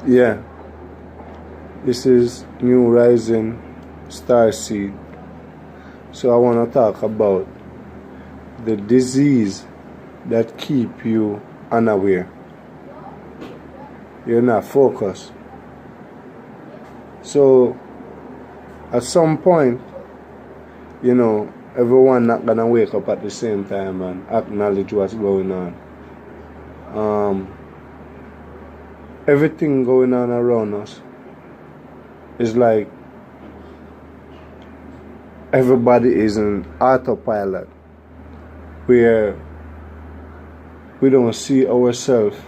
Yeah, this is New Rising Star Seed. So I want to talk about the disease that keep you unaware. You're not focused. So at some point, everyone not gonna wake up at the same time and acknowledge what's going on. Everything going on around us is like everybody is in autopilot, where we don't see ourselves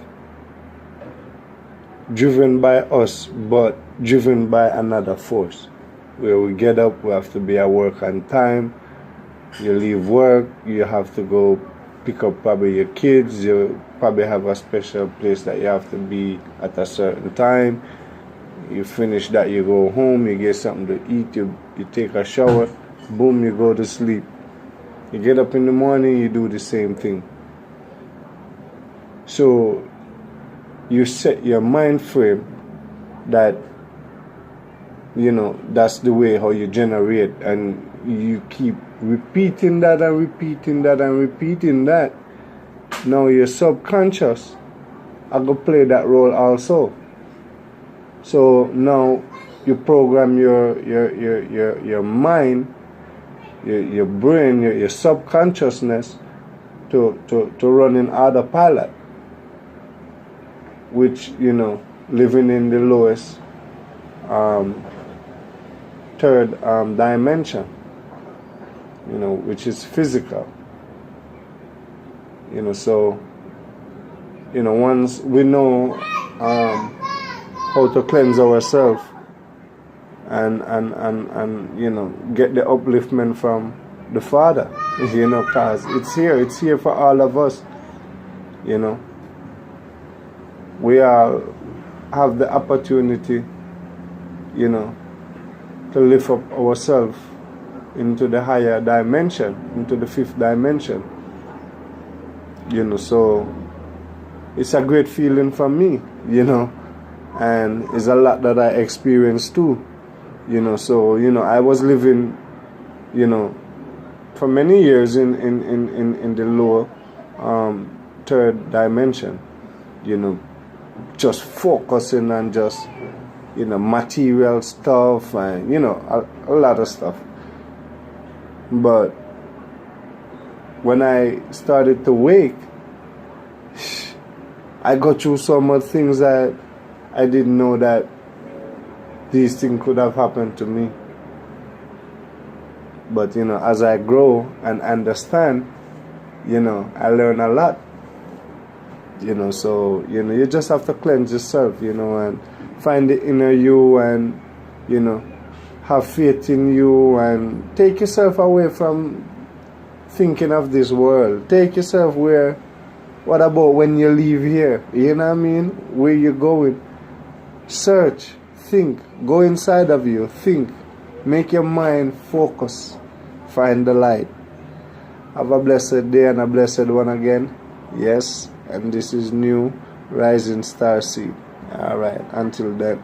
driven by us, but driven by another force. Where we get up, we have to be at work on time. You leave work, you have to go pick up probably your kids. You probably have a special place that you have to be at a certain time. You finish that, you go home, you get something to eat, you take a shower, boom, you go to sleep. You get up in the morning, you do the same thing. So you set your mind frame that, that's the way how you generate, and you keep repeating that and repeating that and repeating that. Now your subconscious I go play that role also. So now you program your mind, your brain, your subconsciousness to run in autopilot, which living in the lowest third dimension, which is physical. So once we know how to cleanse ourselves and get the upliftment from the Father, because it's here for all of us. We all have the opportunity, to lift up ourselves into the higher dimension, into the fifth dimension. So it's a great feeling for me, and it's a lot that I experienced too, So I was living, for many years in the lower third dimension, just focusing on just material stuff and a lot of stuff. But when I started to wake, I got through so much things that I didn't know that these things could have happened to me. But as I grow and understand, I learn a lot. So you just have to cleanse yourself, and find the inner you, and have faith in you, and take yourself away from thinking of this world. Take yourself where, what about when you leave here? You know what I mean? Where you going? Search, think, go inside of you, think, make your mind focus, find the light. Have a blessed day and a blessed one again. Yes, and this is New Rising Star Seed. Alright, until then.